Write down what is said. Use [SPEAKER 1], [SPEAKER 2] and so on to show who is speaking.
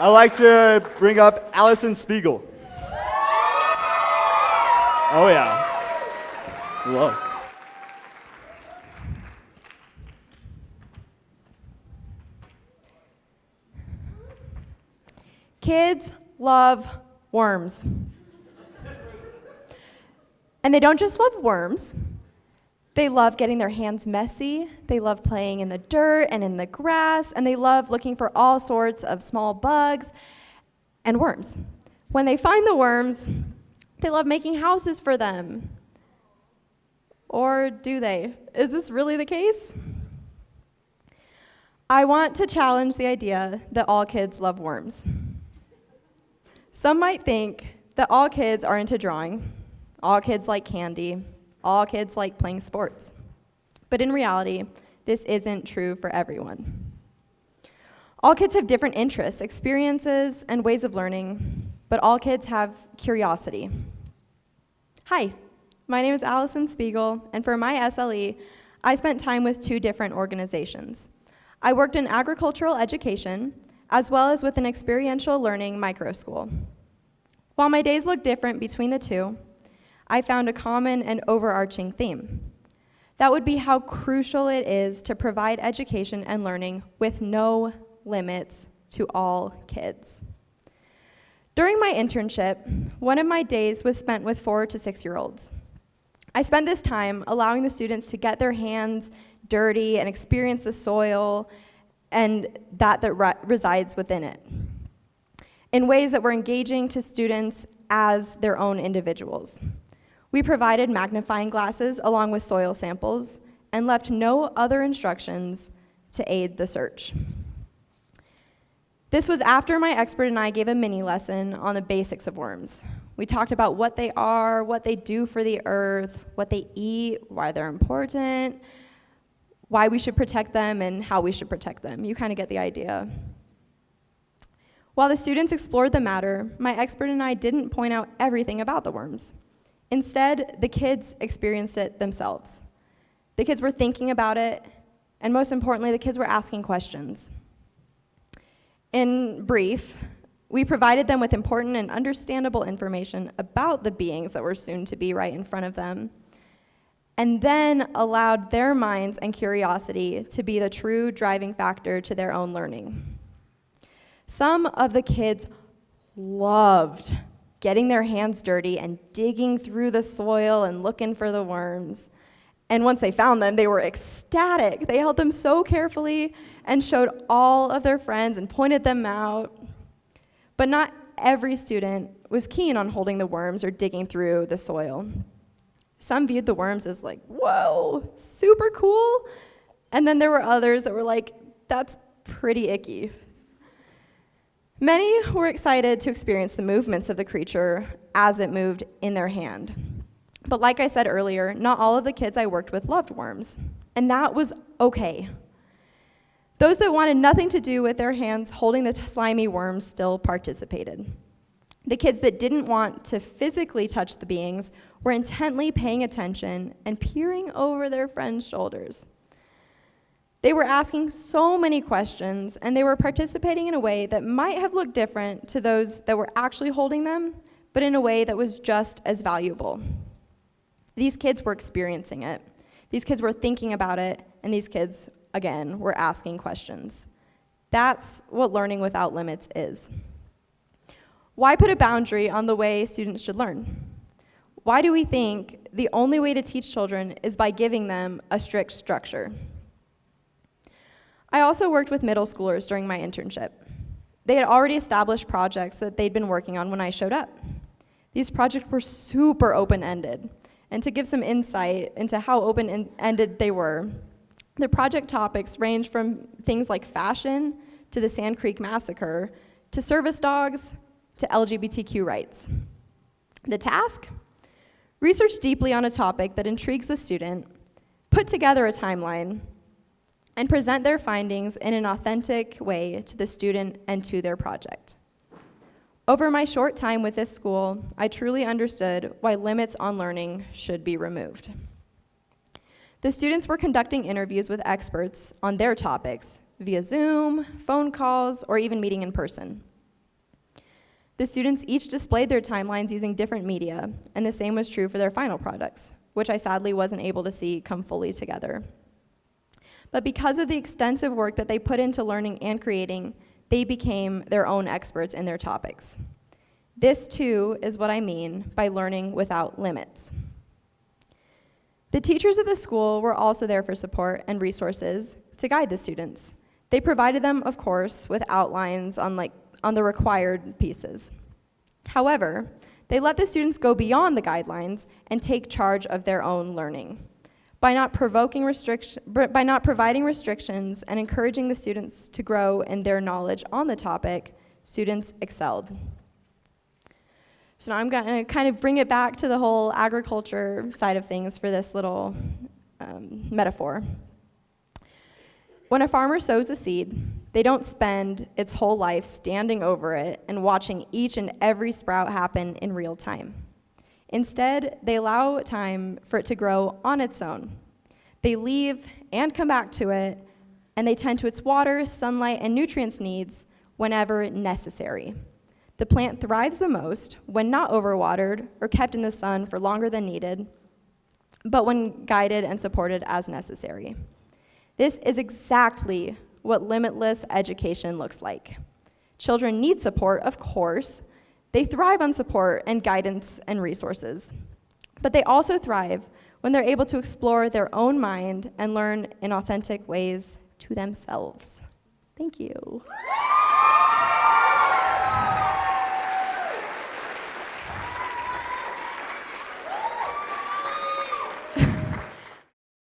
[SPEAKER 1] I'd like to bring up Alison Spiegel. Oh yeah. Whoa.
[SPEAKER 2] Kids love worms. And they don't just love worms. They love getting their hands messy. They love playing in the dirt and in the grass. And they love looking for all sorts of small bugs and worms. When they find the worms, they love making houses for them. Or do they? Is this really the case? I want to challenge the idea that all kids love worms. Some might think that all kids are into drawing, all kids like candy, all kids like playing sports. But in reality, this isn't true for everyone. All kids have different interests, experiences, and ways of learning, but all kids have curiosity. Hi, my name is Alison Spiegel, and for my SLE, I spent time with 2 different organizations. I worked in agricultural education, as well as with an experiential learning micro school. While my days looked different between the 2, I found a common and overarching theme. That would be how crucial it is to provide education and learning with no limits to all kids. During my internship, one of my days was spent with 4 to 6-year-olds. I spent this time allowing the students to get their hands dirty and experience the soil and that resides within it in ways that were engaging to students as their own individuals. We provided magnifying glasses along with soil samples and left no other instructions to aid the search. This was after my expert and I gave a mini lesson on the basics of worms. We talked about what they are, what they do for the earth, what they eat, why they're important, why we should protect them, and how we should protect them. You kind of get the idea. While the students explored the matter, my expert and I didn't point out everything about the worms. Instead, the kids experienced it themselves. The kids were thinking about it, and most importantly, the kids were asking questions. In brief, we provided them with important and understandable information about the beings that were soon to be right in front of them, and then allowed their minds and curiosity to be the true driving factor to their own learning. Some of the kids loved getting their hands dirty and digging through the soil and looking for the worms. And once they found them, they were ecstatic. They held them so carefully and showed all of their friends and pointed them out. But not every student was keen on holding the worms or digging through the soil. Some viewed the worms as like, whoa, super cool. And then there were others that were like, that's pretty icky. Many were excited to experience the movements of the creature as it moved in their hand. But like I said earlier, not all of the kids I worked with loved worms, and that was okay. Those that wanted nothing to do with their hands holding the slimy worms still participated. The kids that didn't want to physically touch the beings were intently paying attention and peering over their friends' shoulders. They were asking so many questions, and they were participating in a way that might have looked different to those that were actually holding them, but in a way that was just as valuable. These kids were experiencing it. These kids were thinking about it, and these kids, again, were asking questions. That's what learning without limits is. Why put a boundary on the way students should learn? Why do we think the only way to teach children is by giving them a strict structure? I also worked with middle schoolers during my internship. They had already established projects that they'd been working on when I showed up. These projects were super open-ended. And to give some insight into how open-ended they were, the project topics ranged from things like fashion to the Sand Creek Massacre to service dogs to LGBTQ rights. The task? Research deeply on a topic that intrigues the student, put together a timeline, and present their findings in an authentic way to the student and to their project. Over my short time with this school, I truly understood why limits on learning should be removed. The students were conducting interviews with experts on their topics via Zoom, phone calls, or even meeting in person. The students each displayed their timelines using different media, and the same was true for their final products, which I sadly wasn't able to see come fully together. But because of the extensive work that they put into learning and creating, they became their own experts in their topics. This, too, is what I mean by learning without limits. The teachers at the school were also there for support and resources to guide the students. They provided them, of course, with outlines on the required pieces. However, they let the students go beyond the guidelines and take charge of their own learning. By not providing restrictions and encouraging the students to grow in their knowledge on the topic, students excelled. So now I'm going to kind of bring it back to the whole agriculture side of things for this little metaphor. When a farmer sows a seed, they don't spend its whole life standing over it and watching each and every sprout happen in real time. Instead, they allow time for it to grow on its own. They leave and come back to it, and they tend to its water, sunlight, and nutrients needs whenever necessary. The plant thrives the most when not overwatered or kept in the sun for longer than needed, but when guided and supported as necessary. This is exactly what limitless education looks like. Children need support, of course. They thrive on support and guidance and resources. But they also thrive when they're able to explore their own mind and learn in authentic ways to themselves. Thank you.